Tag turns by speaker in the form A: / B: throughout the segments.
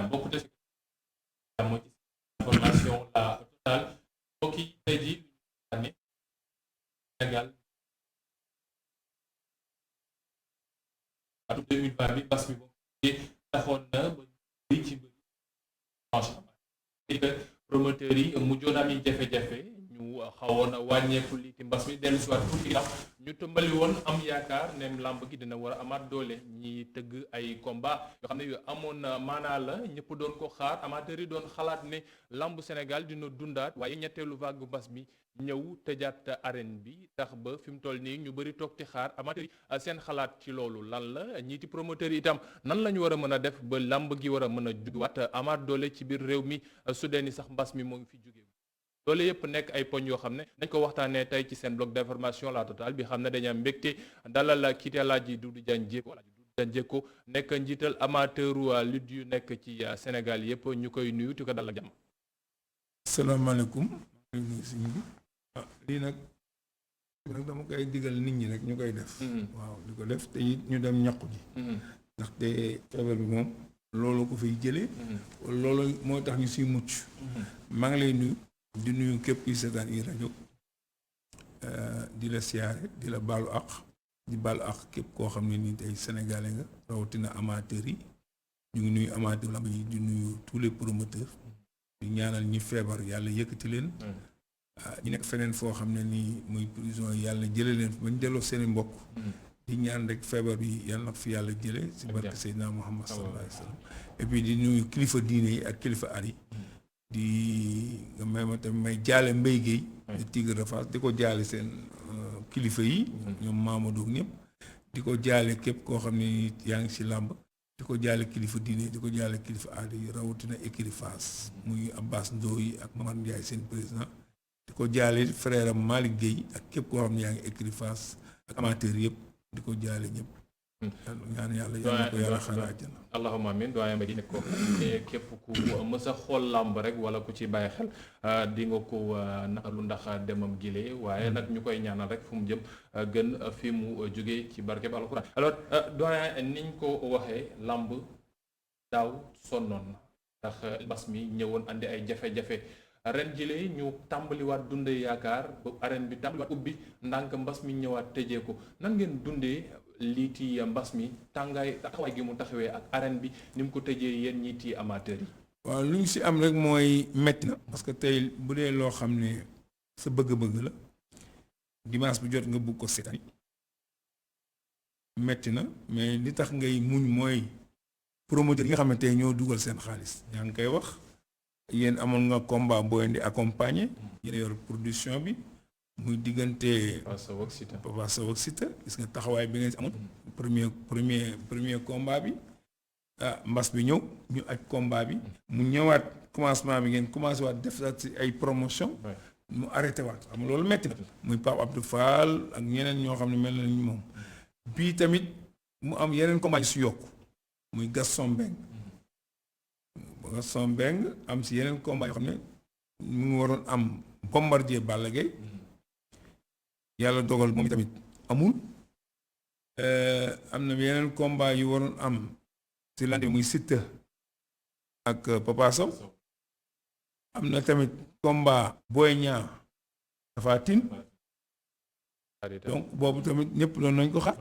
A: bokk na ci information la totale mbokk yi tey jii ne Sénégal atum 2020 bi mbas mi boobu taxoon na ba bëri ci bëri franchement promoteurs yi mujjoon am yi jafe-jafe ñu xawoon a wàññeeku lii ci mbas mi dellu si waat tuuti am ñu tëmbali woon am yaakaar ne làmb gi dina war a amaat doole ñi tëgg ay combat yoo xam ne yu amoon maanaa la ñëpp doon ko xaar amateurs yi doon xalaat ne làmb Sénégal dina dundaat waaye ñetteelu vague mbas mi ñëw tëjaat arène bi tax ba fi mu toll nii ñu bëri toog ci xaar amateurs yi seen xalaat ci loolu lan la ñiiti promoteurs yi itam nan la ñu war a mën a def ba làmb gi war a mën a jugaat amaat doole ci biir réew mi su dee ni sax mbas mi moo ngi fi jóge loolu yëpp nekk ay poñ yoo xam ne dañ ko waxtaanee tey ci seen bloc d'information la totale bi xam ne dañu am mbégte dalal kii Alaaji Doudou Diagne Diécko nekk njiital amateuru lutte yu nekk ci Sénégal yëpp ñu koy nuyu di ko dalal jàmm.
B: salaamaaleykum. lii nag dama koy digal nit ñi rek ñu koy def. waaw di ko def te it ñu dem ñàqu ji. ndaxte feebar bi moom loolu ko fiy jëlee. loolu moo tax ñu siy mucc. maa ngi lay nuyu. di nuyu képp kuy seetaan yi rajo di la siyaare di la baalu àq di baalu àq képp koo xam ne nii tey sénégalais nga rawatina amateurs yi ñu ngi nuyu amateurs lamb yi di nuyu tous les promoteurs di ñaanal ñi feebar yàlla yëkkati leen ñi nekk feneen foo xam ne nii muy prison yàlla jële leen ba ñu delloo seeni mbokk di ñaan rek feebar bi yàlla na fi yàlla jële si barke Seydina Muhammad sallallahu alayhi wa sallam et puis di nuyu kilifa diine yi ak kilifa ar yi di nga may ma tamit may jaale Mbaye Guèye di Tigre de Fass di ko jaale seen kilifa yi ñoom Mamadou ñëpp di ko jaale képp koo xam ne yaa ngi ci làmb di ko jaale kilifa diine di ko jaale kilifa aada yi rawatina écurie Fass muy Abbas Ndoye ak Mamar Ndiaye seen président di ko jaale frère am Malick Guèye ak képp koo xam ne yaa ngi écurie Fass ak amateur yëpp di ko jaale ñëpp ñaan yàlla yàlla ko yàlla xaaral àjjana
A: allahumma amin doyen Mbaye nekk ko képp ku mës a xool làmb rek wala ku ci bàyyi xel di nga ko naqarlu ndax demam gile waaye nag ñu koy ñaanal rek fu mu jëm gën fi mu jógee ci barkeb alxuraan alors doyen niñ ko waxee làmb daaw sonnoon na ndax mbas mi ñëwoon andi ay jafe-jafe ren jile ñu tàmbaliwaat dundee yaakaar ba arène bi tàmbaliwaat ubbi ndànk mbas mi ñëwaat tëjee ko nan ngeen dundee liiti mbas mi taxawaay gi mu taxawee ak arène bi ni mu ko tëjee yéen ñiiti amateurs yi.
B: waaw lu ñu si am rek mooy metti na parce que tey bu dee loo xam ne sa bëgg-bëgg la dimanche bu jot nga bugg ko seetaan metti na mais li tax ngay muñ mooy promoteur yi nga xam ne tey ñoo dugal seen xaalis yaa ngi koy wax yéen amoon nga combat boo leen di accompagner yéen yor production bi muy diggante Papa Sow ak Siteu gis nga taxawaay bi ngeen si amoon premier combat bi mbas bi ñëw ñu aj combat bi mu ñëwaat commencement bi ngeen commencé waat def ci ay promotion mu arrêté waat xam nga loolu metti na muy Pape Abdou Fall ak ñeneen ñoo xam ne mel na ñu moom bii tamit mu am yeneen combat yu si yokku muy Gaston Mbengue am si yeneen combat yoo xam ne mu ngi waroon am Bombardier Balla Gaye yàlla dogal moom tamit amul am na yeneen combat yu waroon am si lante muy Siteu ak Papa Sow am na tamit combat Boy Niang Tapha Tine donc boobu tamit ñëpp doon nañ ko xaar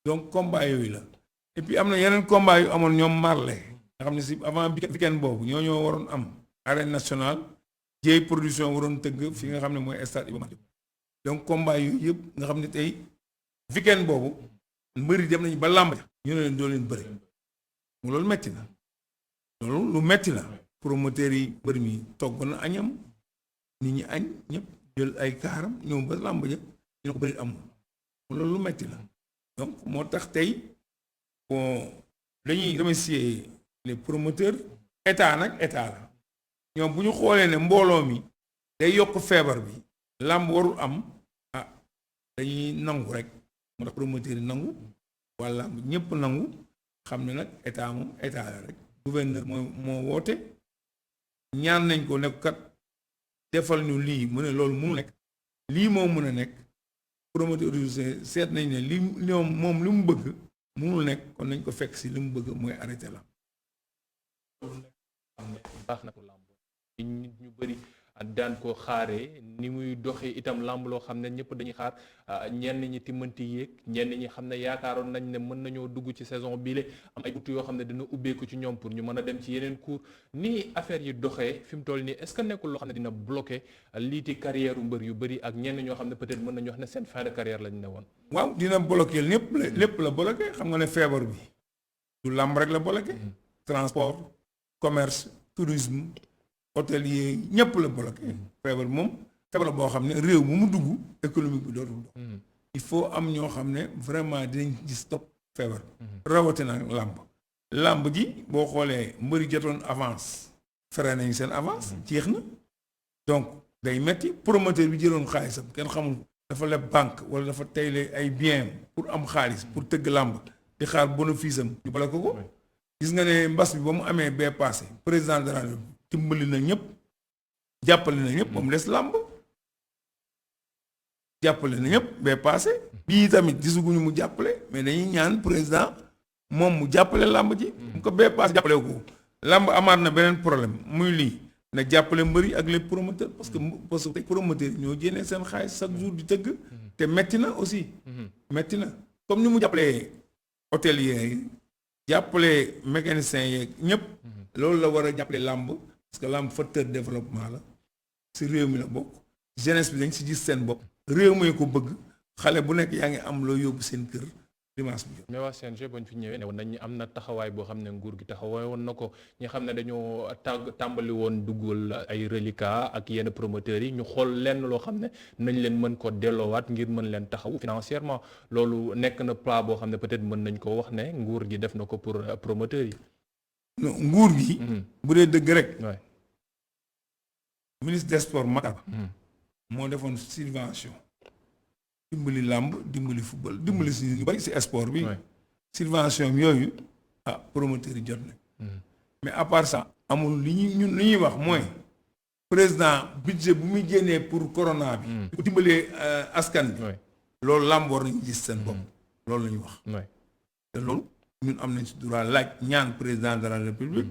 B: donc combat yooyu la et puis am na yeneen combat yu amoon ñoom Marley nga xam ne si avant weekend boobu ñoo waroon am arène nationale jéey production waroon tëgg fi nga xam ne mooy stade Iba Mar Diop donc combat yooyu yëpp nga xam ne tey weekend boobu mbëri dem nañu ba làmb ja ñu ne leen doo leen bëri mu loolu metti na loolu lu metti la promoteur yi mbër mi togg na añam nit ñi añ ñëpp jël ay kaaram ñëw ba làmb ja ñu ne ko bëri amul loolu lu metti la donc moo tax tey bon dañuy remercier les promoteurs état nag état la ñoom bu ñu xoolee ne mbooloo mi day yokk feebar bi làmb warul am dañuy nangu rek moo tax promoteurs yi nangu waa làmb ñëpp nangu xam ne nag état moom état la rek gouverneur moo woote ñaan nañ ko nekk kat defal ñu lii mu ne loolu mënu nekk lii moo mën a nekk promoteur seet nañ ne li moom li mu bëgg mënul nekk kon nañ ko fekk si li mu bëgg mooy arrêté la
A: xam ne baax na ko làmb nit ñu bëri daan ko xaaree ni muy doxee itam làmb loo xam ne ñëpp dañuy xaar ñenn ñi timmanti yéeg ñenn ñi xam ne yaakaaroon nañ ne mën nañoo dugg ci saison bii am ay buntu yoo xam ne dina ubbeeku ci ñoom pour ñu mën a dem ci yeneen cours ni affaire yi doxee fi mu toll nii est-ce que nekkul loo xam ne dina bloqué liiti carrière mbër yu bëri ak ñenn ñoo xam ne peut-être mën nañu wax ne seen fin de carrière lañ ne woon.
B: waaw dina bloqué lépp la bloqué xam nga ne feebar bi du làmb rek la bloqué. transport commerce tourisme hôtelier ñëpp la bloqué. feebar moom feebar boo xam ne réew bu mu dugg économique bi dootul dox. il faut am ñoo xam ne vraiment dinañ gis topp feebar. rawatina làmb ji boo xoolee mbëri jotoon avance. fere nañ seen avance. jeex na donc day metti promoteur bi jëloon xaalisam kenn xamul. dafa leb banque wala dafa tayle ay bien pour am xaalis pour tëgg làmb di xaar bénéfice am ñu bala ko gis nga ne mbas bi ba mu amee bee passé président de la République dimbali na ñëpp jàppale na ñëpp ba mu des làmb jàppale na ñëpp bee passé bii tamit gisuguñu mu jàppale mais dañuy ñaan président moom mu jàppale làmb ji mu ko bee passé jàppale ko làmb amaat na beneen problème muy lii na jàppale mbëri ak les promoteurs parce que promoteurs yi ñoo génnee seen xaalis chaque jour di tëgg te metti na aussi metti na comme ni mu jàppalee hôteliers yi jàppale mécaniciens yeeg ñëpp loolu la war a jàppale làmb parce que làmb facteur développement la si réew mi la bokk jeunesse bi dañ si gis seen bopp réew mi ko bëgg xale bu nekk yaa ngi am loo yóbbu seen kër dimanche bi.
A: mais waa CNG bañ fi ñëwee ne woon nañ am na taxawaay boo xam ne nguur gi taxawaay woon na ko ñi xam ne dañoo tàmbali woon duggal ay reliquats ak yenn promoteurs yi ñu xool lenn loo xam ne nañ leen mën ko delloowaat ngir mën leen taxawu financièrement loolu nekk na plan boo xam ne peut-être mën nañ ko wax ne nguur gi def na ko pour promoteurs yi.
B: non nguur gi. bu dee dëgg rek.
A: waay
B: ministre des sports Matar moo defoon subvention. dimbali làmb dimbali football dimbali si ñu bari si sport bi. subvention yooyu promoteurs yi jot na. mais à part ça amul li ñuy wax mooy président budget bu muy génnee pour corona bi. di ko dimbalee askan bi. loolu làmb war nañu gis seen bopp. loolu la ñuy wax. te loolu ñun am nañ si droit laaj ñaan président de la république.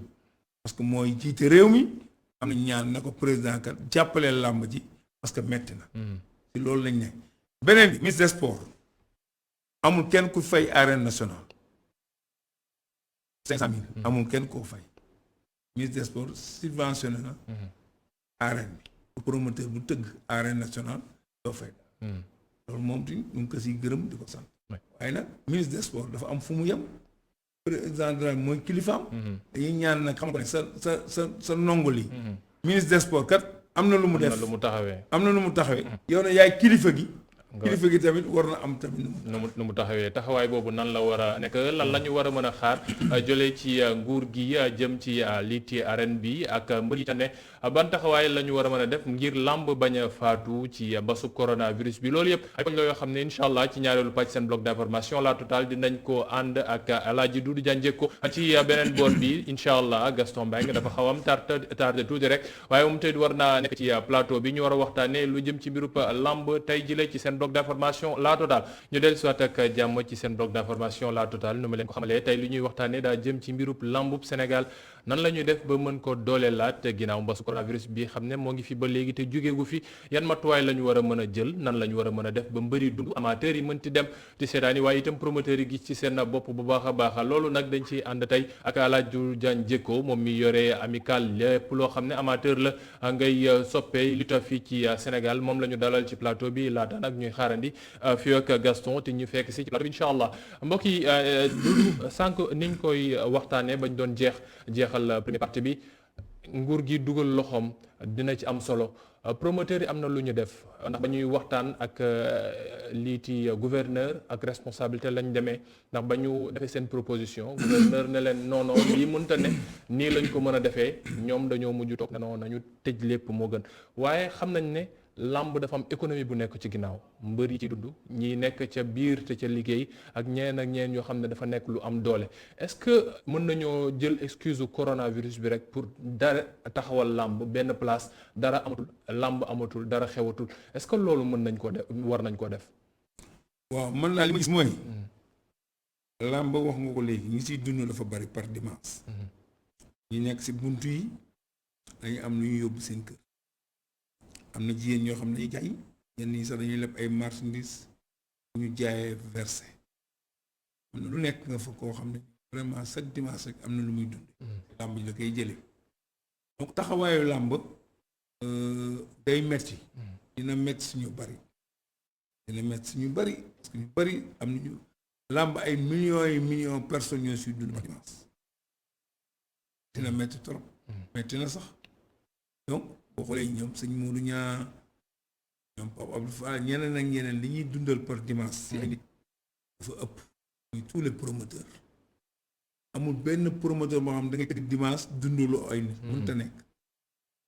B: parce que mooy jiite réew mi am nañ ñaan na ko président kat jàppalee làmb ji parce que metti na. si loolu lañ ne. beneen bi ministre des sports amul kenn ku fay arène nationale 500 000 amul kenn koo fay ministre des sports subventionné na arène bi bu promoteur bu tëgg arène nationale doo fay loolu moom ti ñu ngi ko siy gërëm di ko sant waaye nag ministre des sports dafa am fu mu yem président de la mooy kilifaam dañuy ñaan nag xam nga ne sa nongo li ministre des sports kat am na lu mu def am na lu mu taxawee yow ne yaay kilifa gi kilifa gi tamit war na am tamit
A: nu mu taxawee taxawaay boobu nan la war a nekk lan la ñu war a mën a xaar jëlee ci nguur gi jëm ci lii ci arène bi ak mbër yi ne ban taxawaay la ñu war a mën a def ngir làmb bañ a faatu ci mbasu coronavirus bi loolu yëpp ay poñ la yoo xam ne incha allah ci ñaareelu pàcc seen bloc d'information la totale dinañ ko ànd ak Alaaji Doudou Dianjeko ci beneen boor bi incha allah Gaston Mbengue dafa xaw am tardé tuuti rek waaye moom tey war naa nekk ci plateau bi ñu war a waxtaanee lu jëm ci mbirub làmb tey jile ci seen bloc d'information la totale ñu dellu soit ak jàmm ci seen bloc d'information la totale nu ma leen ko xamalee tey lu ñuy waxtaanee daa jëm ci mbirub làmbub Sénégal nan la ñuy def ba mën ko dooleelaat ginnaaw mbasu coronavirus bi xam ne moo ngi fi ba léegi te jógeegu fi yan matuwaay la ñu war a mën a jël nan la ñu war a mën a def ba mbëri dund amateurs yi mën ti dem di seetaan yi waaye itam promoteurs yi gis ci seen bopp bu baax a baax loolu nag dañ ciy ànd tey ak Alaaji Doudou Dianjeko moom mi yore amical lépp loo xam ne amateur la ngay soppee lutte fii ci Sénégal moom la ñu dalal ci plateau bi laata nag ñuy xaarandi fii ak Gaston te ñu fekk si ci plateau bi incha allah mbokk yi sànq niñ koy waxtaanee bañ doon jeexal première partie bi nguur gi dugal loxoom dina ci am solo promoteur yi am na lu ñu def ndax ba ñuy waxtaan ak liiti gouverneur ak responsabilité lañ demee ndax ba ñu defee seen proposition gouverneur ne leen non non lii mënta ne nii lañ ko mën a defee ñoom dañoo mujj toog ne non nañu tëj lépp moo gën waaye xam nañ ne làmb dafa am économie bu nekk ci ginnaaw mbër yi ci dudd ñi nekk ca biir te ca liggéey ak ñeen yoo xam ne dafa nekk lu am doole est-ce que mën nañoo jël excuse coronavirus bi rek pour dara taxawal làmb benn place dara amatul làmb amatul dara xewatul est-ce que loolu mën nañ ko def war nañ ko def
B: waaw mën naa li ma gis mooy làmb wax nga ko léegi ñi ciy dund dafa bari par dimanche ñi nekk si buntu yi dañu am lu ñu yóbbu seen kër am na jigéen ñoo xam ne dañuy jaay ñenn ñi sax dañuy leb ay marchandises bu ñu jaayee versé am na lu nekk nga fa koo xam ne vraiment chaque dimanche rek am na lu muy dund làmb ji la koy jëlee donc taxawaayu làmb day metti dina metti suñu bari parce que ñu bari am nañu làmb ay millions personnes ñoo siy dund dimanche dina metti trop metti na sax donc boo xoolee ñoom sëñ Modou Niang ñoom Pape Abdou Fall ñeneen ak ñeneen li ñuy dundal par dimanche si ay nit dafa ëpp muy tous les promoteurs amul benn promoteur moo xam da ngay tëgg dimanche dundalu ay nit mënta nekk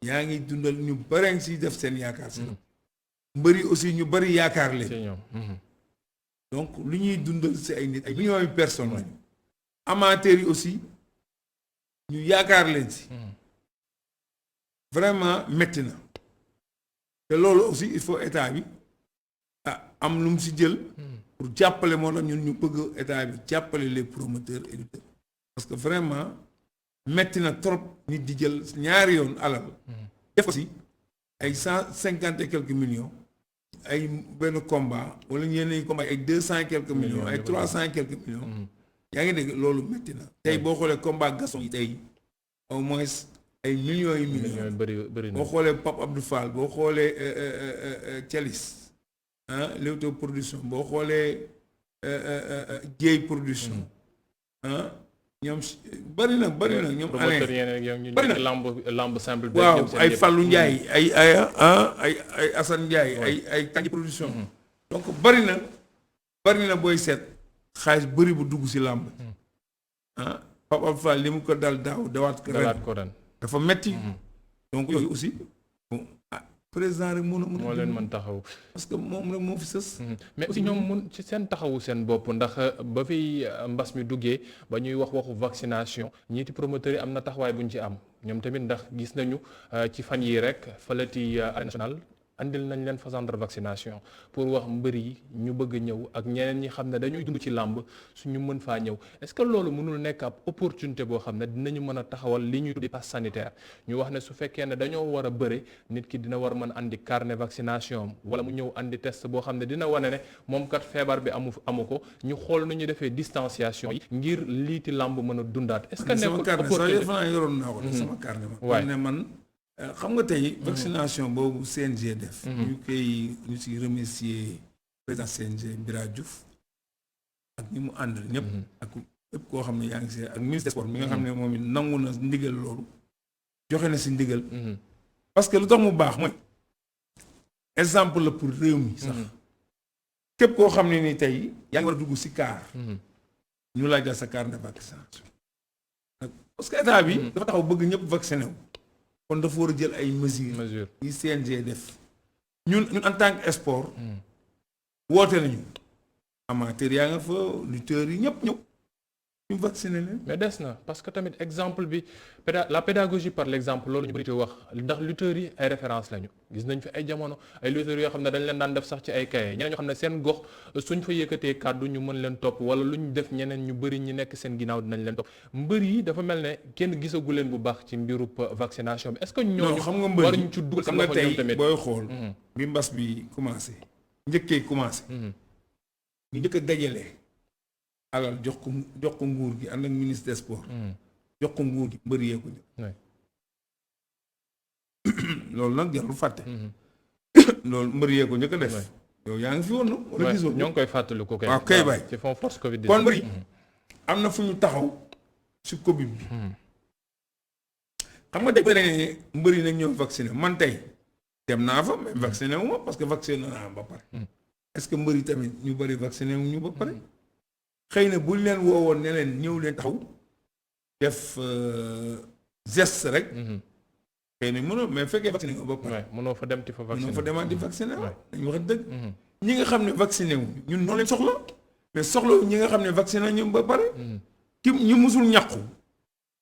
B: yaa ngi dundal ñu bare ngi siy def seen yaakaar si mbëri aussi ñu bari yaakaar leen donc lu ñuy dundal si ay nit ay millions de personnes lañu amateurs yi aussi ñu yaakaar leen si vraiment metti na te loolu aussi il faut état bi am lu mu si jël pour jàppale moo tax ñun ñu bëgg état bi jàppale les promoteurs et lutteurs parce que vraiment metti na trop nit di jël ñaari yoon alal def ko si ay 150 et quelques millions ay benn combat wala ñeneen combat ay 200 et quelques millions ay 300 et quelques millions yaa ngi dégg loolu metti na tey boo xoolee combat Gaston yi tey au moins ay millions yi millions
A: bëri
B: boo xoolee Pape Abdou Fall boo xoolee Thialis Leewtoo production boo xoolee Dieye production ñoom bëri na ñoom
A: bëri na lamb simple
B: waaw ay Fallou Ndiaye ay Assane Ndiaye ay Kanji production donc bëri na booy seet xaalis bëri bu dugg si làmb Pape Abdou Fall li mu ko dal daaw dawaat ko ren dafa metti donc yooyu aussi président rek
A: moo leen mën taxaw
B: parce que moom rek moo fi sës
A: mais aussi ñoom mun ci seen taxawu seen bopp ndax ba fi mbas mi duggee ba ñuy waxu vaccination ñiiti promoteurs yi am na taxawaay bu ñu ci am ñoom tamit ndax gis nañu ci fan yi rek falati Arène Nationale andil nañ leen façon de vaccination pour wax mbër yi ñu bëgg ñëw ak ñeneen ñi xam ne dañuy dund ci làmb suñu mën faa ñëw est-ce que loolu mënul nekk ab opportunité boo xam ne dinañu mën a taxawal li ñuy tuddi passe sanitaire ñu wax ne su fekkee ne dañoo war a bëre nit ki dina war mën andi carnet vaccination wala mu ñëw andi test boo xam ne dina wane ne moom kat feebar bi amu ko ñu xool nu ñu defee distanciation yi ngir liiti làmb mën a dundaat est-ce que nekkul opportunité
B: yoroon naa ko sama carnet ma ne man xam nga tey vaccination boobu CNG def ñu si remercier président CNG Bira Diouf ak ñi mu àndal ñëpp ak képp koo xam ne yaa ngi si ak ministre des sports mi nga xam ne moom it nangu na ndigal loolu joxe na si ndigal parce que lu tax mu baax mooy exemple la pour réew mi sax képp koo xam ne ni tey yaa ngi war a dugg si car ñu laajal sa carte de vaccination parce que état bi dafa taxaw bëgg ñëpp vacciné wu kon dafa war a jël ay mesures yi CNG def ñun en tant que sport woote nañu amateur yaa nga fa lutteurs yi ñëpp ñëw ñu vacciné leen
A: mais des na parce que tamit exemple bi la pédagogie par l'exemple loolu ñu bëri wax ndax lutteurs yi ay référence lañu gis nañ fi ay jamono ay lutteurs yoo xam ne dañ leen daan def sax ci ay cahier ñeneen ñoo xam ne seen gox suñ fa yëkkatee kàddu ñu mën leen topp wala lu ñu def ñeneen ñu bëri ñi nekk seen ginnaaw dinañ leen topp mbër yi dafa mel ne kenn gisagu leen bu baax ci mbirub vaccination bi est-ce que ñooñu
B: xam nga mbër
A: waruñu ci dugal
B: xam nga tey booy xool bi mbas bi commencé njëkkee commencé ñu njëkk a dajale alal jox ko nguur gi ànd ak ministre des sports jox ko nguur gi mbër yee ko loolu nag jarul fàtte loolu mbër yee ko njëkk a def yow yaa ngi fi woon wala gisoo
A: ñoo ngi koy fàttali ko kay
B: waaw kay bay
A: ci fond force Covid
B: kon mbër yi am na fu ñu taxaw si Covid bi xam nga dégg ne mbër yi nag ñoo vacciné man tey dem naa fa mais vacciné wu ma parce que vacciné naa ba pare est-ce que mbër yi tamit ñu bëri vacciné wu ñu ba pare xëy na buñ leen woowoon ne leen ñëw leen taxaw def geste rek xëy na mënoo mais fekkee vacciné nga ba pare
A: mënoo fa dem di fa vacciné
B: mënoo fa demaat di vacciné dañu wax dëgg ñi nga xam ne vacciné wu ñun noo leen soxla mais soxla ñi nga xam ne vacciné ñu ba pare ki ñu musul ñàqu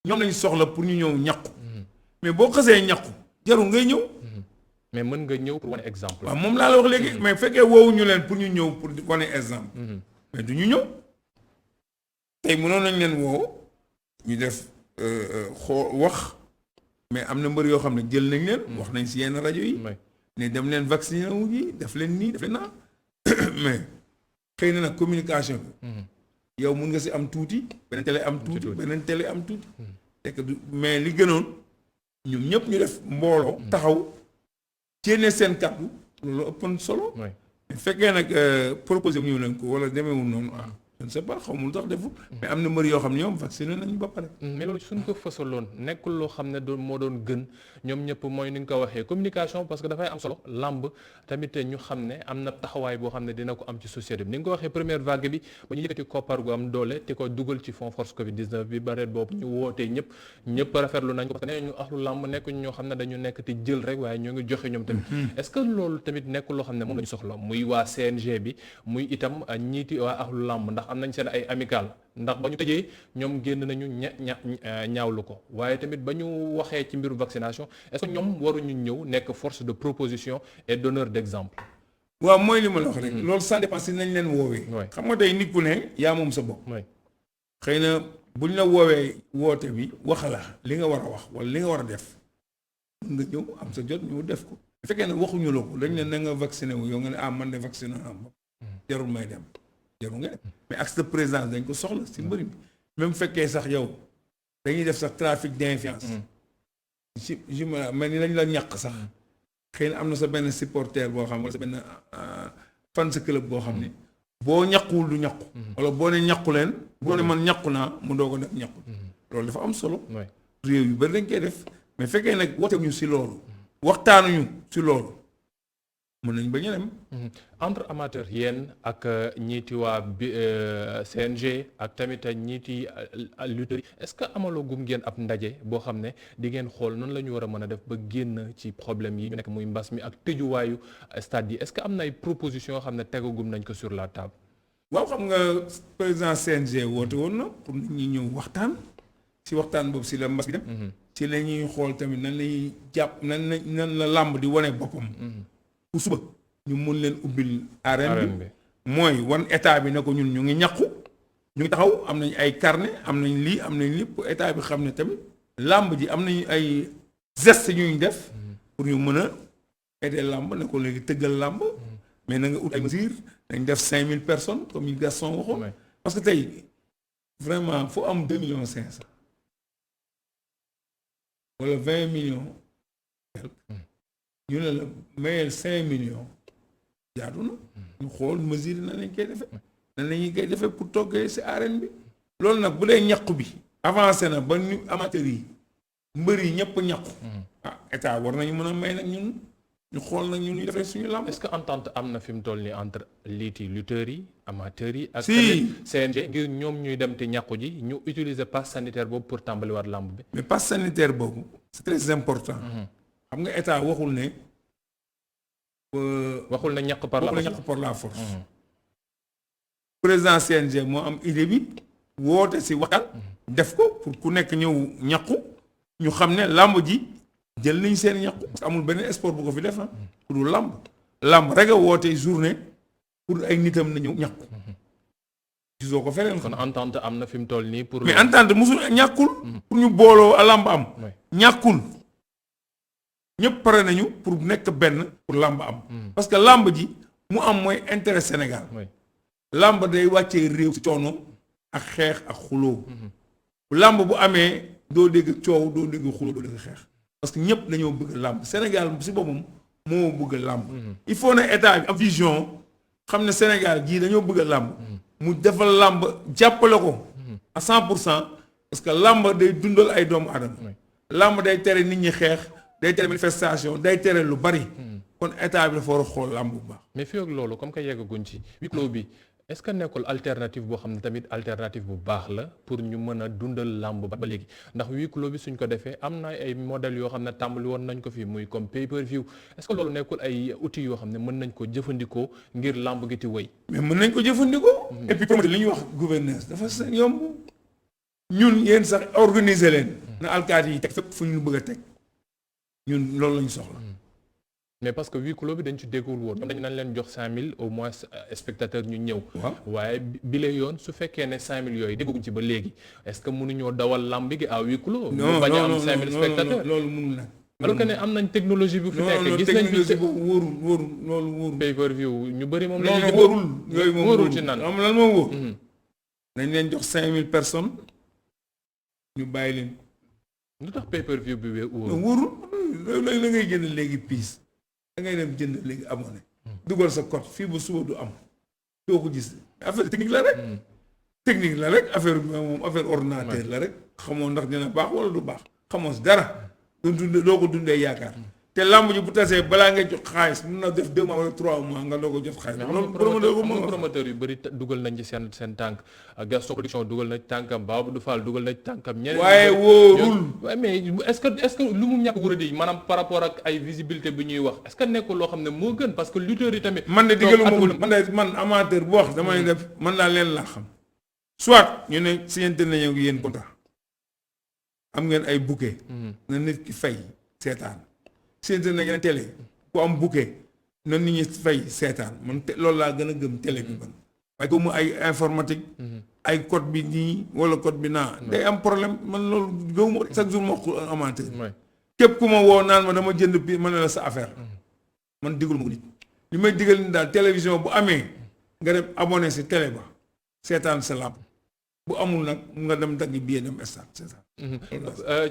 B: ñoom lañu soxla pour ñu ñëw ñàqu mais boo xasee ñàqu jarul ngay ñëw
A: mais mën nga ñëw pour wane exemple
B: waaw moom laa la wax léegi mais fekkee woowu ñu leen pour ñu ñëw pour wane exemple mais du ñu ñëw tey mënoon nañ leen woo ñu def wax mais am na mbër yoo xam ne jël nañ leen. wax nañ si yenn rajo yi. ne dem leen vacciné wu ji def leen nii def leen naa mais xëy na nag communication bi. yow mun nga si am tuuti. beneen télé am tuuti beneen télé am tuuti. fekk du mais li gënoon ñoom ñëpp ñu def mbooloo. taxaw jénne seen kàddu loolu ëppoon solo. mais fekkee nag proposé ñu leen ko wala demeewul noonu je ne sais pas xaw ma lu tax deful. mais am na mbër yoo xam ne ñoom vacciné nañu ba pare.
A: mais loolu suñ ko fasaloon nekkul loo xam ne moo doon gën ñoom ñëpp mooy ni nga ko waxee communication parce que dafay am solo làmb tamit ñu xam ne am na taxawaay boo xam ne dina ko am ci société bi ni nga ko waxee première vague bi ba ñu yëkkati koppar gu am doole te ko dugal ci fond force Covid 19 bi bareet boobu ñu wootee ñëpp rafetlu nañ ko parce que nee ñu axlu làmb nekk ñoo xam ne dañu nekk te jël rek waaye ñoo ngi joxe ñoom tamit. est-ce que loolu tamit nekkul loo xam ne moom lañu soxla muy waa CNG bi muy itam ñiiti waa axlu làmb ndax am nañ seen ay amical ndax ba ñu tëjee ñoom génn nañu ñaawlu ko waaye tamit ba ñu waxee ci mbiru vaccination est-ce que ñoom waruñu ñëw nekk force de proposition et donneur d'exemple.
B: waaw mooy li ma la wax rek. loolu ça dépend si nañ leen woowee. xam nga tey nit ku ne yaa moom sa bopp. xëy na buñ la woowee woote bi wax la li nga war a wax wala li nga war a def nga ñëw am sa jot ñu def ko. bu fekkee ne waxuñu la ko dañ ne na nga vacciné wu yow nga ne man de vacciné am ba jarul may dem. jarul nga mais acte de présence dañ ko soxla si mbëri bi même fekkee sax yow dañuy def sax trafic d'influence si mais ni lañ la ñàq sax xëy na am na sa benn supporter boo xam ne sa benn fans club boo xam ne boo ñàquwul du ñàqu wala boo ne ñàqu leen boo ne man ñàqu naa mu doo ko def ñàqu loolu dafa am solo réew yu bari dañ koy def mais fekkee nag wootewuñu si loolu waxtaanuñu si loolu mën nañ bañ a dem.
A: entre amateur yéen ak ñiiti waa CNG ak tamit ñiiti lutteurs yi est-ce que amaloo gum ngeen ab ndaje boo xam ne di ngeen xool noonu la ñu war a mën a def ba génn ci problème yi ñu nekk muy mbas mi ak tëjuwaayu stade yi est-ce que am na ay propositions yoo xam ne tegagum nañ ko sur la table.
B: waaw xam nga président CNG woote woon na pour nit ñi ñëw waxtaan si waxtaan boobu si la mbas bi dem. ci la ñuy xool tamit nan lañuy jàpp nan la làmb di wane boppam. bu suba ñu mun leen ubbil arène bi mooy wan état bi ne ko ñun ñu ngi ñàqu ñu ngi taxaw am nañ ay carnet am nañ lii am nañ lii pour état bi xam ne tamit làmb ji am nañu ay gestes ñuy def pour ñu mën a aider làmb ne ko léegi tëggal làmb mais na nga ut ay mesures dañ def 5000 personnes comme yi Gaston waxoon parce que tey vraiment fu am 2 millions 500 wala 20 millions ñu ne la mayel 5 millions jaadu na ñu xool mesure na lañ koy defee nan la ñuy koy defee pour toggee si arène bi loolu nag bu dee ñàqu bi avancé na ba ñu amateurs yi mbër yi ñëpp ñàqu état war nañu mën a may nag ñun ñu xool nag ñun ñu defee suñu làmb.
A: est-ce que entente am na fi mu toll nii entre lutteurs yi amateurs yi ak CNG ngir ñoom ñuy dem te ñàqu ji ñu utiliser passe sanitaire boobu pour tàmbaliwaat làmb bi
B: mais passe sanitaire boobu c'est très important xam nga état waxul ne.
A: ñàkk par la force.
B: président CNG moo am idée bi woote si waxtaan. def ko pour ku nekk ñëw ñàqu ñu xam ne làmb ji jël nañ seen ñàqu. parce que amul benn sport bu ko fi def pour du làmb. làmb rek a woote journée pour ay nitam na ñëw ñàqu. gisoo ko feneen.
A: kon entente am na fi mu toll nii pour.
B: mais entente musul ñàkkul. pour ñu booloo a làmb am. ñàkkul. ñëpp pare nañu pour nekk benn pour làmb am. parce que làmb ji mu am mooy intérêt Sénégal. làmb day wàccee réew ci coono ak xeex ak xuloo. làmb bu amee doo dégg coow doo dégg xuloo doo dégg xeex. parce que ñëpp dañoo bëgg làmb Sénégal si boppam moo bëgg làmb. il faut ne état bi am vision xam ne Sénégal gii dañoo bëgg làmb. mu defal làmb jàppale ko. à 100% parce que làmb day dundal ay doomu aadama. làmb day tere nit ñi xeex. day tere manifestation day tere lu bari. kon état bi dafa war a xool làmb bu baax.
A: mais fii ak loolu comme que yeggaguñ ci huis clos bi est-ce que nekkul alternative boo xam ne tamit alternative bu baax la pour ñu mën a dundal làmb ba léegi ndax huis clos bi suñ ko defee am na ay modèles yoo xam ne tàmbali woon nañ ko fii muy comme pay-per-view est-ce que loolu nekkul ay outils yoo xam ne mën nañ ko jëfandikoo ngir làmb gi ti wëy.
B: mais mën nañ ko jëfandikoo. et puis promoteur li ñuy wax gouvernance dafa yomb ñun yéen sax organiser leen. na alkaati yi teg fépp fu ñu bëgg a teg. ñun loolu lañu soxla
A: mais parce que huis clos bi dañ ci déggul woon dañ nañ leen jox 5000 au moins spectateurs ñu ñëw. waaye bi la yoon su fekkee ne 5000 yooyu dégguñ ci ba léegi est-ce que mënuñoo dawal lamb gi à huis clos.
B: non
A: bañ a am 5000 spectateurs
B: loolu mënul nag.
A: alors que ne am nañ technologie bu fi nekk gis nañ
B: technologie boobu wóorul loolu wóorul.
A: pay per view ñu bëri moom.
B: non wóorul yooyu moom
A: wóorul ci nan
B: am lan moom wóor. nañ leen jox 5000 personnes ñu bàyyi leen.
A: lu tax pay per view bi wóorul.
B: wóorul loolu la ngay jënd léegi piis da ngay dem jënd léegi abonné. dugal sa code fii ba suba du am. doo ko gis affaire technique la rek. technique la rek affaire moom affaire ordinateur la rek. xamoo ndax dina baax wala du baax xamoo si dara. doo ko dundee yaakaar. te làmb ji bu tasee balaa ngay jot xaalis mun na def 2 mois wala 3 mois nga doo ko jot xaalis.
A: loolu promoteur yu bëri dugal nañ ci seen tànk Gaston Production dugal na ci tànkam Babou Fall dugal na ci tànkam. ñeneen
B: waaye wóorul.
A: waaye mais est-ce que lu mu ñàkk wóoradi maanaam par rapport ak ay visibilité bi ñuy wax est-ce que nekkul loo xam ne moo gën parce que lutteurs yi tamit.
B: man de diggalu man amateur bu wax damay def man laa leen laa xam. soit ñu ne signante nañu ak yéen contrat am ngeen ay bouquet. na nit ki fay seetaan. signante nañu ne télé ku am bouquet na nit ñi fay seetaan man loolu laa gën a gëm télé bi man. waaye ko mu ay informatique. ay code bi nii wala code bi naa. day am problème man loolu gëmuma chaque jour ma wax amateur. képp ku ma woo naan ma dama jënd bi ma ne la sa affaire. man digul ma ko nit. li may digal ni daal télévision bu amee nga dem abonné si télé ba seetaan sa làmb bu amul nag nga dem dagg billet dem stade c'est ça.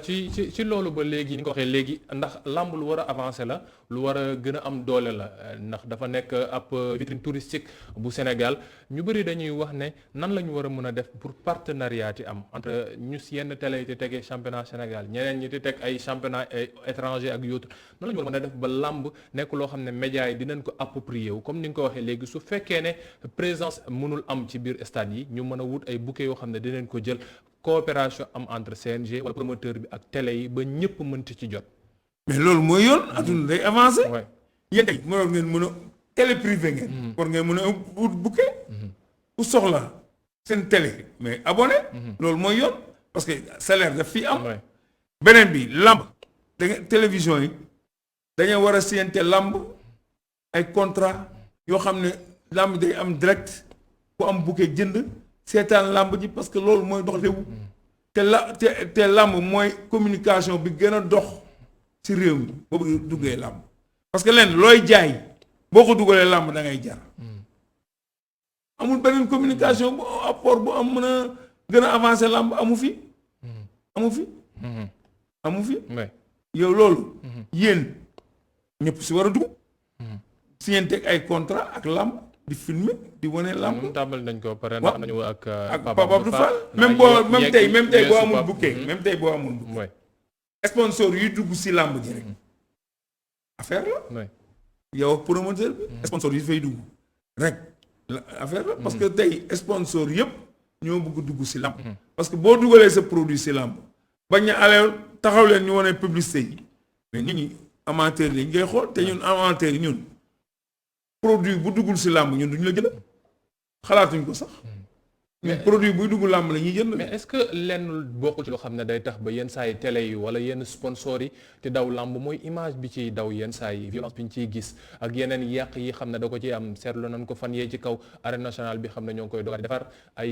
A: ci loolu ba léegi ni nga ko waxee léegi ndax làmb lu war a avancer la lu war a gën a am doole la ndax dafa nekk ab vitrine touristique bu Sénégal ñu bëri dañuy wax ne nan la ñu war a mën a def pour partenariat yi am entre ñu yenn télé yi di tegee championnat Sénégal ñeneen ñi di teg ay championnat étranger ak yootu nan la ñu war a mën a def ba làmb nekk loo xam ne médias yi dinañ ko approprier wu comme ni nga ko waxee léegi su fekkee ne présence mënul am ci biir stade yi ñu mën a wut ay bouquet yoo xam ne dinañ ko jël coopération am entre CNG wala promoteur bi ak télé yi ba ñëpp mënti ci jot.
B: mais loolu mooy yoon adduna day avancé. yéen tey mënoon ngeen mën a télé privé ngeen. war ngeen mën a wut bouquet. ku soxla seen télé mais abonné. loolu mooy yoon parce que salaire daf fii am. beneen bi lamb da nga télévision yi dañoo war a siyante lamb ay contrat yoo xam ne lamb day am direct ku am bouquet jënd. seetaan làmb ji parce que loolu mooy dox réew te làmb mooy communication bi gën a dox ci réew mi boo bëgg duggee làmb parce que leen looy jaay boo ko dugalee làmb da ngay jar amul beneen communication bu apport bu am mën a gën a avancer làmb amu fi yow loolu yéen ñëpp si war a dugg signante ay contrat ak làmb di filmer di wane làmb.
A: tàmbali nañ ko pare ndax nañu ak
B: Pape Abdou Fall même tey boo amul bouquet même tey boo amul bouquet sponsor yi dugg si làmb ji rek affaire la yow promoteur bi sponsor yi fay dugg rek affaire la parce que tey sponsor yëpp ñoo bëgg dugg si làmb parce que boo dugalee sa produit si làmb bañ a ale taxaw leen ñu wane publicité yi mais nit ñi amateur yi ngay xool te ñun amateur yi ñun produit bu duggul si làmb ñun duñu la jënd xalaatuñ ko sax. mais produit buy dugg làmb la ñuy jënd.
A: mais est-ce que lenn bokkul ci loo xam ne day tax ba yenn saa yi télé yi wala yenn sponsors yi te daw làmb mooy image bi ciy daw yenn saa yi violence bi ñu ciy gis ak yeneen yàq yi xam ne da ko ciy am seetlu nañ ko fan yee ci kaw arène nationale bi xam ne ñoo ngi koy dogal defar ay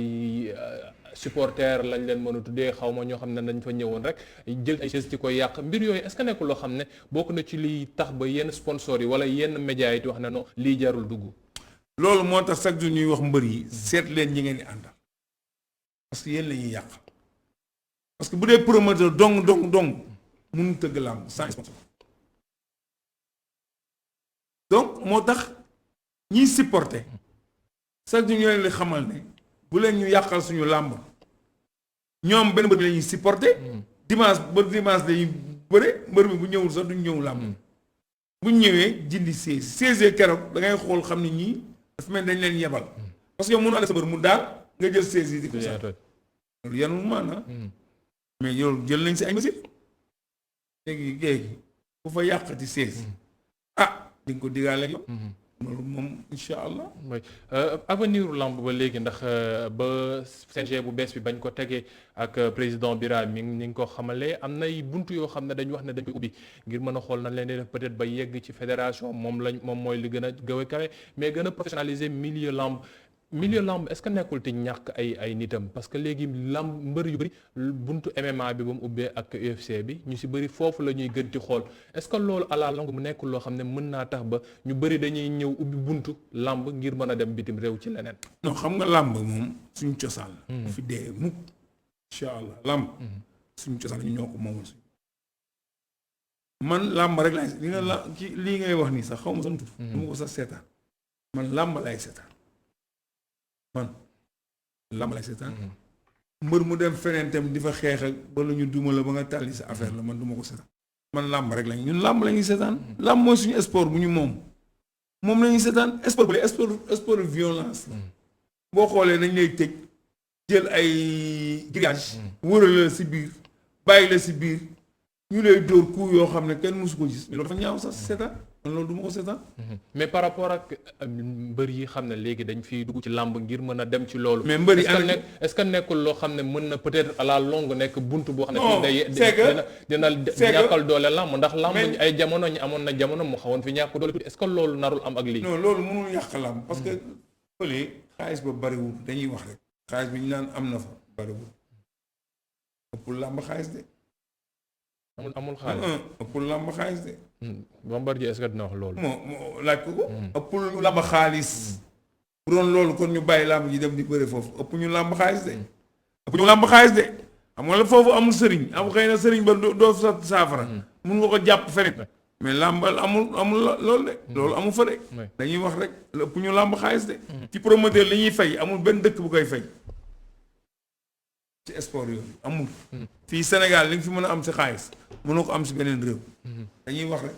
A: supporters lañ leen mën a tuddee xaw ma ñoo xam ne dañ fa ñëwoon rek jël ay chaise ci koy yàq mbir yooyu est-ce que nekkul loo xam ne bokk na ci liy tax ba yenn sponsors yi wala yenn médias yi di wax ne non lii jarul dugg.
B: loolu moo tax chaque jour ñuy wax mbër yi seet leen ñi ngeen di àndal parce que yéen la ñuy yàq parce que bu dee promoteur dong mënu tëgg làmb sans sponsor donc moo tax ñiy supporter chaque jour ñu leen di xamal ne bu leen ñu yàqal suñu làmb ñoom benn mbër bi la ñuy supporter dimanche dañuy bëre mbër bi bu ñëwul sax duñ ñëw làmb bu ñëwee jindi 16 keroog da ngay xool xam ne ñii dafa mel dañ leen yebal parce que mënu ànd sa mbër mu daal nga jël 16 yi di ko sax loolu yanul maanaam mais yow jël nañ si ay mesures léegi ku fa yàqati 16 di nga ko digaale ak yow loolu moom incha allah.
A: mooy avenir u lamb ba léegi ndax ba CNG bu bees bi bañ ko tegee ak président Bira mi ngi ko xamalee am nay buntu yoo xam ne dañu wax ne dañ koy ubbi ngir mën a xool nañ leen di def peut-être ba yegg ci fédération moom mooy li gën a gëw a kawe mais gën a professionnaliser milieu lamb est-ce que nekkul te ñàkk ay nitam parce que léegi lamb mbër yu bëri buntu MMA bi ba mu ubbee ak UFC bi ñu si bëri foofu la ñuy gën di xool est-ce que loolu à la longue mu nekkul loo xam ne mën naa tax ba ñu bëri dañuy ñëw ubbi buntu lamb ngir mën a dem bitim réew ci leneen.
B: non xam nga lamb moom suñu cosaan la. fi dee mukk incha allah lamb. suñu cosaan la ñu ñoo ko moomal suñu. man lamb rek laay li nga lii ngay wax nii sax xaw ma sax tur. du ma ko sax seetaan man lamb laay seetaan. man lamb lay seetaan mbër mu dem feneen tam di fa xeex ak ba la ñu duma la ba nga tàlli sa affaire la man du ma ko seetaan man lamb rek lañ ñun lamb la ñuy seetaan lamb mooy suñu sport bu ñu moom la ñuy seetaan sport bu sport de violence boo xoolee nañ lay tëj jël ay grillage wëral la si biir bàyyi la si biir ñu lay dóor coup yoo xam ne kenn mësu ko gis mais loolu dafa ñaaw sax seetaan man loolu du ma ko seetaan.
A: mais par rapport ak mbër yi xam ne léegi dañ fiy dugg ci làmb ngir mën a dem ci loolu.
B: mais mbër yi
A: est-ce que nekkul loo xam ne mën na peut-être à la longue nekk buntu boo xam ne.
B: non
A: dina ñàkkal doole làmb ndax làmb ay jamono ñu amoon na jamono mu xawoon fi ñàkk doole tuuti est-ce que loolu narul am ak lii.
B: non loolu mënul yàq làmb parce que fële xaalis ba bariwul dañuy wax rek. xaalis bi ñu naan am na fa bariwul ëpp làmb xaalis de.
A: amul xaalis
B: ëppul làmb xaalis de.
A: Bombardier est-ce que dina wax loolu.
B: moo laaj ko ko. ëppul làmb xaalis. bu doon loolu kon ñu bàyyi làmb ji dem di bëre foofu ëpp ñu làmb xaalis de. ëpp ñu làmb xaalis de. xam nga la foofu amul sëriñ am xëy na sëriñ ba doo sa saafara. mun nga ko jàpp feneen. mais làmbal amul loolu de. loolu amul fa de. dañuy wax rek ëpp ñu làmb xaalis de. ci promoteur li ñuy fay amul benn dëkk bu koy fay. ci sport yooyu amul. fii Sénégal li nga fi mën a am si xaalis mënoo ko am si beneen réew. dañuy wax rek.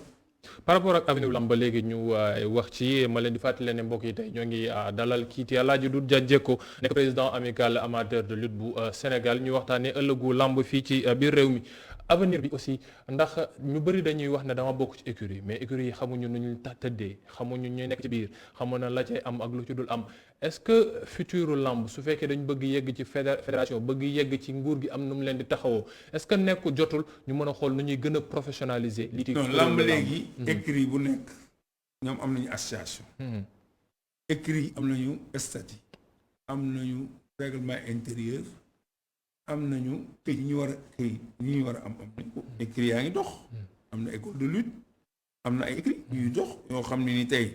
A: par rapport ak avenue lamb ba léegi ñu wax ci ma leen di fàttali ne mbokk yi tey ñoo ngi dalal kii ci Alaaji Doudou Dia Diécko nekk président amical amateur de lutte bu Sénégal ñu waxtaanee ëllëgu lamb fii ci biir réew mi. avenir bi aussi ndax ñu bëri dañuy wax ne dama bokk ci écurie mais écurie yi xamuñu nu ñu tëddee xamuñu ñuy nekk ci biir xamu na la cay am ak lu ci dul am est-ce que futur lamb su fekkee dañu bëgg yegg ci fédération bëgg yegg ci nguur gi am nu mu leen di taxawoo est-ce que nekk jotul ñu mën a xool nu ñuy gën a professionnaliser. li
B: non lamb léegi. écurie bu nekk ñoom am nañu association. écurie am nañu statut am nañu règlement intérieur. am nañu këyit yi ñu war a këyit yi ñu war a am nañ ko écrit yaa ngi dox am na école de lutte am na ay écrit yuy dox yoo xam ne ni tey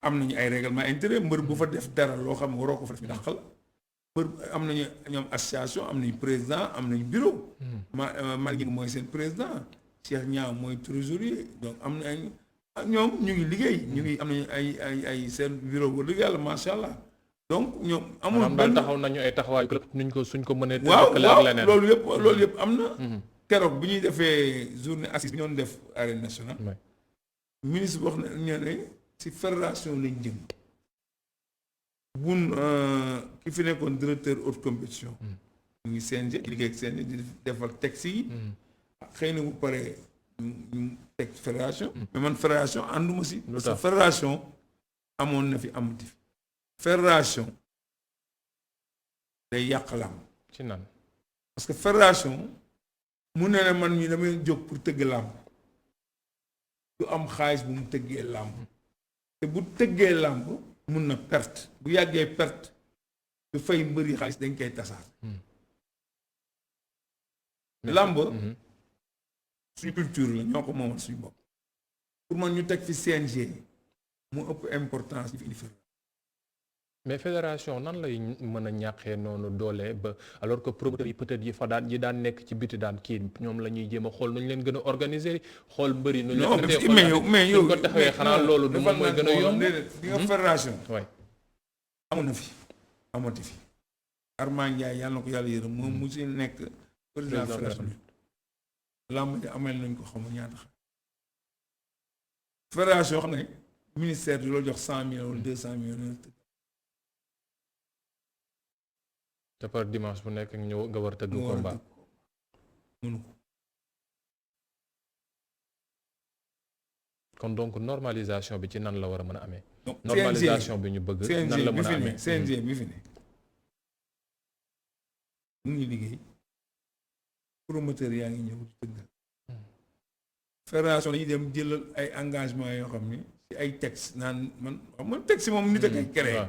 B: am nañu ay règlement intérieur mbër bu fa def dara loo xam ne waroo ko fa def ñu dàq la mbër am nañu ñoom association am nañu président am nañu bureau Malick mooy seen président Cheikh Niang mooy trésorier donc am na ñoom ñu ngi liggéey ñu ngi am nañu ay seen bureau ba dëgg yàlla macha allah. donc ñoom amul
A: benn taxaw nañu ay taxawaay club nuñ ko suñ ko mënee.
B: waaw loolu yëpp am na. keroog bi ñuy defee journée assise bi ñoon def arène nationale. ministre wax na ñu ne ci fédération lañ jëm. bun ki fi nekkoon directeur haute compétition. mu ngi CNG di liggéey ak CNG di defal texte yi. xëy na bu paree ñu teg fédération. mais man fédération ànduma si. parce que fédération amoon na fi amati fi. fédération day yàq làmb
A: ci nan
B: parce que fédération mu ne man mi damay jóg pour tëgg làmb du am xaalis bu mu tëggee làmb te bu tëggee làmb mun na perte bu yàggee perte du fay mbëri xaalis dañ koy tasaar làmb suñu culture la ñoo ko moomal suñu bopp pour man ñu teg fi CNG mu ëpp importance yi fi indi
A: mais fédération nan lay mën a ñàqee noonu doole ba alors que promoteurs yi peut-être yi daan nekk ci biti daan kii ñoom la ñuy jéem a xool nu ñu leen gën a organiser xool mbëri nu ñu
B: mais yow
A: ko taxawee xanaa loolu du moom mooy gën a yomb
B: di nga fédération
A: waay
B: amoon na fi amati fi Armand Ndiaye yàlla na ko yàlla yërëm moom mu si nekk président fédération lamb ji amel nañ ko xamu ñaata xam fédération xam ne ministère di la jox 100 millions wala 200 millions
A: te par dimanche bu nekk ñëw nga war a tëgg combat
B: mënu
A: kon donc normalisation bi ci nan la war a mën a amee.
B: donc
A: normalisation bi ñu bëgg. nan la mën a amee
B: CNG bi fi ne mu ngi liggéey promoteur yaa ngi ñëw di tëggal. fédération dañuy dem jëlal ay engagement yoo xam ne ci ay texte naan man xam nga texte moom nit a koy créé.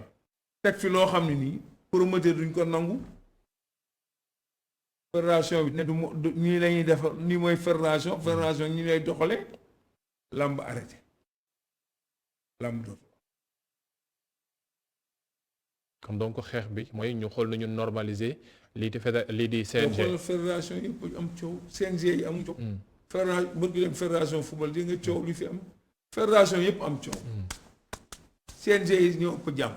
B: teg fi loo xam ne nii promoteur duñ ko nangu. fédération bi ne du nii lañuy def nii mooy fédération ñi lay doxale lamb arrêté lamb dootu.
A: comme donc xeex bi mooy ñu xool nañu normaliser lii di CNG.
B: xool fédération yëpp am coow CNG yi am coow. fédération bëgg dem fédération football di nga coow li fi am. fédération yëpp am coow. CNG yi ñoo ëpp jàmm.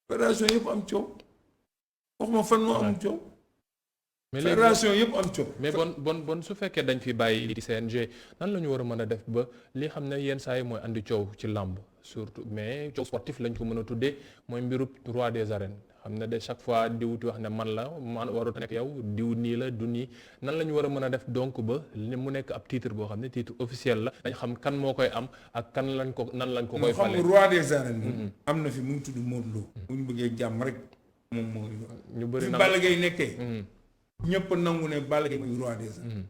B: fédération yëpp am coow. waxuma fan moo am coow. fédération yëpp am coow.
A: mais bon su fekkee dañ fi bàyyi lii di CNG nan la ñu war a mën a def ba li xam ne yenn saa yi mooy andi coow ci làmb surtout mais coow sportif lañ ko mën a tuddee mooy mbirub roi des arènes xam ne de chaque fois diwuti wax ne man la man warut a nekk yow diw nii la du nii nan la ñu war a mën a def donc ba mu nekk ab titre boo xam ne titre officiel la dañ xam kan moo koy am ak kan lañ ko nan lañ ko koy fale.
B: xam nga roi des arènes moom am na fi mu ngi tudd Modou Lo. bu ñu bëggee jàmm rek moom moo
A: ñu bëri
B: na Balla Gaye nekkee. ñëpp nangu ne Balla Gaye mooy roi des arènes.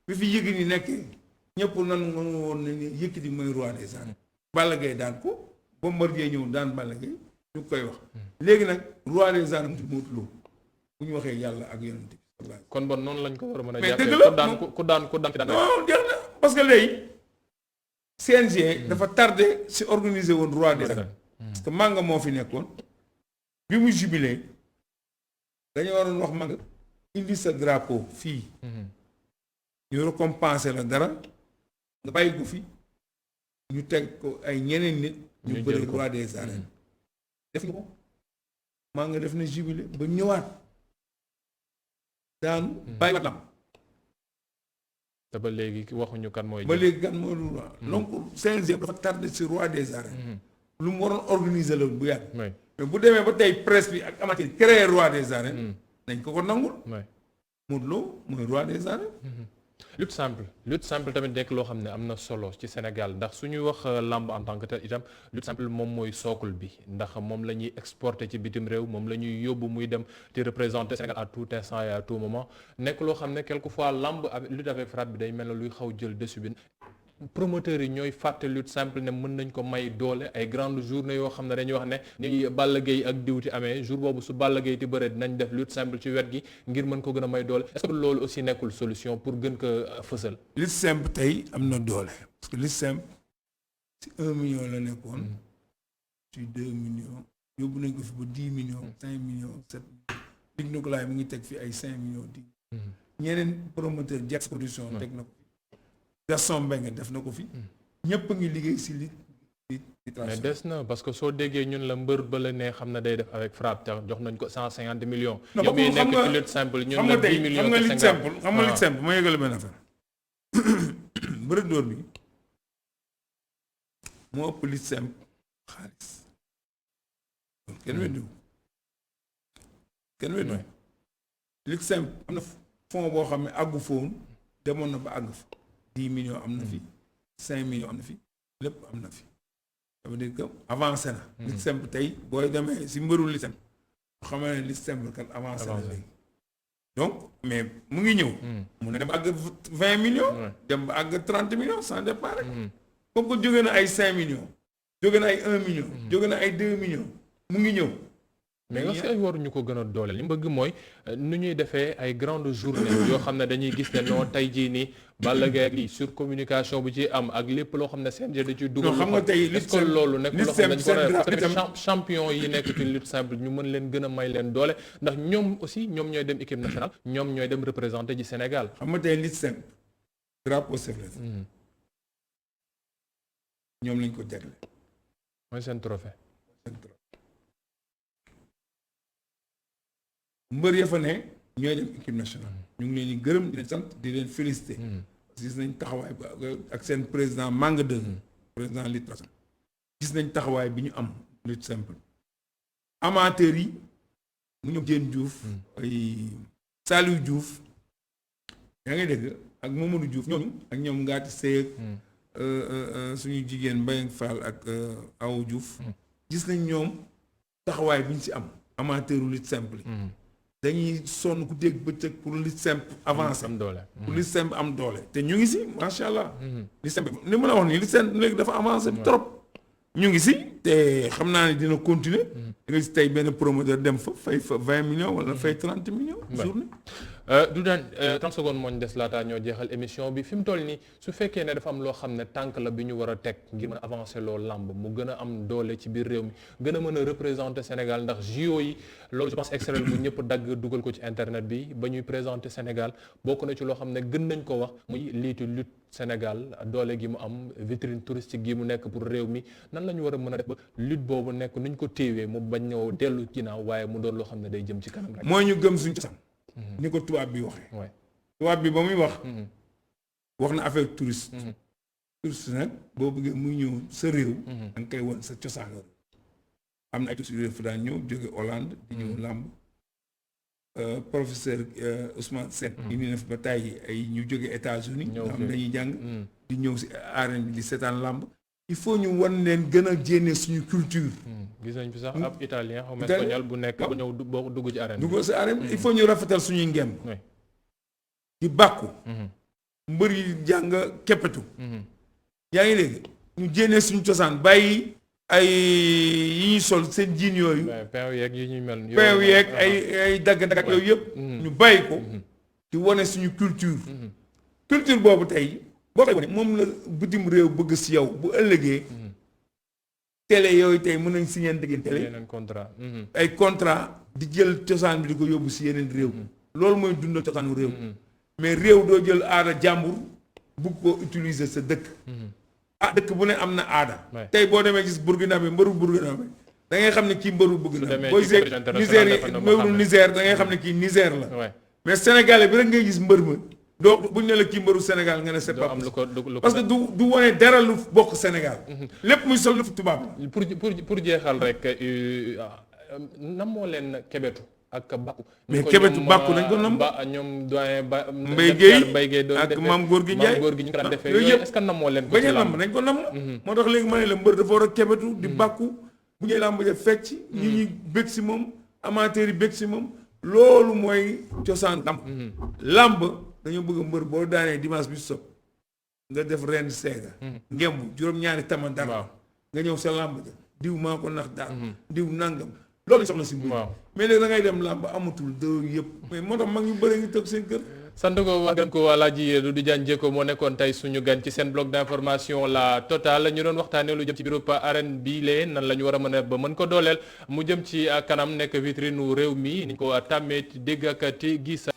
B: bi fi Yékini nekkee ñëpp nangu woon ne Yékini mooy roi des arènes. Balla Gaye daan ko Bombardier ñëw daan Balla Gaye ñu koy wax. léegi nag roi des arènes Modou Lo bu ñu waxee yàlla ak yonent bi.
A: kon bon noonu lañ ko war a mën a.
B: mais
A: jàppee
B: dëgg la
A: ku daan.
B: non jeex na parce que léegi CNG dafa tardé si organiser woon roi des arènes. parce que Manga moo fi nekkoon bi mu jubilé dañu waroon wax Manga. indi sa drapeau fii ñu récompenser la dara nga bàyyi ko fi ñu teg ko ay ñeneen nit ñu bëri roi des arènes def nga ko maa nga def na jubilé ba ñëwaat daanu bàyyi watam
A: te ba léegi waxuñu kan mooy
B: ba léegi kan mooy roi donc CNG dafa tardé ci roi des arènes lu mu waroon organiser la bu yàgg mais bu demee ba tey presse bi ak amateur créer roi des arènes dañ ko nangul. Modou Lo mooy roi des arènes.
A: lutte simple tamit nekk loo xam ne am na solo ci Sénégal ndax suñuy wax lamb en tant que tel itam lutte simple moom mooy socle bi ndax moom la ñuy exporter ci bitim réew moom la ñuy yóbbu muy dem di représenter Sénégal à tout instant et à tout moment nekk loo xam ne quelquefois lamb lutte avec frappe bi day mel ne luy xaw jël dessus bi. promoteurs yi ñooy fàtte lutte simple ne mën nañ ko may doole ay grandes journées yoo xam ne dañuy wax ne ni Balla Gaye ak diwti amee jour boobu su Balla Gaye ti bëre dinañ def lutte simple ci wet gi ngir mën ko gën a may doole est-ce que loolu aussi nekkul solution pour gën ko fësal.
B: lutte simple tey am na doole parce que lutte simple ci 1 million la nekkoon ci 2 millions yóbbu nañ ko fi ba 10 millions 5 millions 7 millions Luc Nicolaï mu ngi teg fi ay 5 millions 10 ñeneen promoteur Jax production teg na ko Gaston Mbengue def na ko fi ñëpp ngi liggéey si li
A: mais des na parce que soo déggee ñun la mbër ba la ne xam na day def avec frappe te jox nañ ko 150 millions. yow miy nekk ci lutte simple ñun la 10 millions.
B: xam nga lutte simple xam nga lutte simple ma yëgal benn affaire bëre dóor bi moo ëpp lutte simple xaalis kenn weddiwu lutte simple am na fond boo xam ne àggu foon demoon na ba àgg fa 10 millions am na fi 5 millions am na fi lépp am na fi ça veut dire que avancé na lutte simple tey booy demee si mbëru lutte simple xam ne lutte simple kat avancé na léegi donc mais mu ngi ñëw mu ne dem àgg 20 millions dem ba àgg 30 millions sans départ rek comme que jóge na ay 5 millions jóge na ay 1 million jóge na ay 2 millions mu ngi ñëw
A: mais nga fi ay waruñu ko gën a dooleel li mu bëgg mooy nu ñuy defee ay grandes journées yoo xam ne dañuy gis ne non tey jii nii Balla Gaye ak lii sur communication bu ci am ak lépp loo xam ne CNG da ciy dugal.
B: xam nga tey
A: est-ce que loolu nekk loo xam ne dañ ko champion yi nekk ci lutte simple ñu mën leen gën a may leen doole ndax ñoom aussi ñoom ñooy dem équipe nationale ñoom ñooy dem représenter ji Sénégal.
B: xam nga tey lutte simple drapeau chef ñoom lañ ko jagle.
A: mooy seen trophée.
B: mbër ya fa ne ñooy dem équipe nationale ñu ngi leen di gërëm di leen sant di leen féliciter gis nañ taxawaay ak seen président Manga 2 président lutte gis nañ taxawaay bi ñu am lutte simple amateurs yi mu ñoom Diène Diouf ay Saliou Diouf yaa ngi dégg ak Mamadou Diouf ñooñu ak ñoom Ngaati Seye suñu jigéen Mbayang Fall ak Awa Diouf gis nañ ñoom taxawaay bi ñu ci am amateuru lutte simple yi dañuy sonn ku dégg bëccëg pour lutte simple avancé
A: am doole
B: pour lutte simple am doole te ñu ngi si macha allah lutte simple li ma la wax nii lutte simple léegi dafa avancé trop ñu ngi si te xam naa ne dina continuer da nga si tey benn promoteur dem fa fay fa 20 millions wala fay 30 millions journée
A: du daan 30 secondes moo ñu des laataa ñoo jeexal émission bi fi mu toll nii su fekkee ne dafa am loo xam ne tànk la bi ñu war a teg ngir mën a avancer loolu làmb mu gën a am doole ci biir réew mi gën a mën a représenter Sénégal ndax JO yi loolu je pense extrait bu ñëpp dagg dugal ko ci internet bi ba ñuy présenter Sénégal bokk na ci loo xam ne gën nañ ko wax muy liitu lutte Sénégal doole gi mu am vitrine touristique gi mu nekk pour réew mi nan la ñu war a mën a def ba lutte boobu nekk nuñ ko téewee mu bañ ñëw dellu ginnaaw waaye mu doon loo xam ne day jëm ci kanam rek.
B: mooy ñu gëm suñu cosaan ni ko tubaab bi waxee. tubaab bi ba muy wax. wax na affaire touriste. touriste nag boo bëggee muy ñëw sa réew. da nga koy won sa cosaan la. am na ay touristes yu fa daan ñëw jóge Hollande di ñëw làmb. professeur Ousmane Sène. indi na fi ba tàyyi ay ñu jóge États-Unis ñoo xam dañuy jàng. di ñëw si arène bi di seetaan làmb. il faut ñu wan leen gën a jénne suñu culture.
A: gis nañ fi sax ab italien xaw ma espagnol bu nekk ba ñëw dugg ci arène bi.
B: dugg si arène il faut ñu rafetal suñuy ngemb. di bàkku. mbër yi jàng keppetu. yaa ngi dégg ñu jénne suñu cosaan bàyyi ay yi ñuy sol seen jiin yooyu.
A: peew yeeg yi ñuy mel.
B: peew yeeg ay dagg-dagg yooyu yëpp. ñu bàyyi ko. ci wane suñu culture. culture boobu tey. boo koy wane moom la bitim réew bëgg si yow bu ëllëgee télé yooyu tey mën nañ signé dëgg télé
A: yeneen contrat
B: ay contrat di jël cosaan bi di ko yóbbu si yeneen réew loolu mooy dundal cosaanu réew mais réew doo jël aada jàmbur bugg ko utiliser sa dëkk dëkk bu ne am na aada tey boo demee gis Burkina bi mbëru Burkina bi da ngay xam ne kii mbëru Burkina booy seeg Niger yi mbëru Niger da ngay xam ne kii Niger la mais Sénégalais bi rek ngay gis mbër ma doo buñ ne la kii mbëru Sénégal nga ne c'est pas parce que du wane dara lu bokk Sénégal lépp muy sol lu tubaab
A: pour jeexal rek nam moo leen kebetu ak bàkku
B: mais kebetu bàkku nañ ko nam
A: ñoom doyen ba
B: Mbaye Guèye ak Mame Gorgui Ndiaye
A: ñu ko daan defee yooyu est-ce que nam moo leen ko
B: bañ a lamb nañ ko nam moo tax léegi ma ne la mbër dafa war a kebetu di bàkku bu ñuy làmb ja fecc ñi ñuy bég si moom amateurs yi bég si moom loolu mooy cosaan làmb dañoo bëgg mbër boo daanee dimanche bi sob nga def ren seega ngemb juróom-ñaari tama dara nga ñëw sa làmb ja diw maa ko nax daal diw nangam loolu soxna si mbër mais léegi da ngay dem làmb amatul dëw yëpp mais moo tax mag ñu bëri ngi toog seen kër
A: sant ko wax gën ko Alaaji Doudou Diagne Diécko moo nekkoon tey suñu gan ci seen bloc d'information la totale ñu doon waxtaanee lu jëm ci biiru arène bi lee nan la ñu war a mën a ba mën ko dooleel mu jëm ci kanam nekk vitrine réew mi ni ko tàmmee dégg ak gis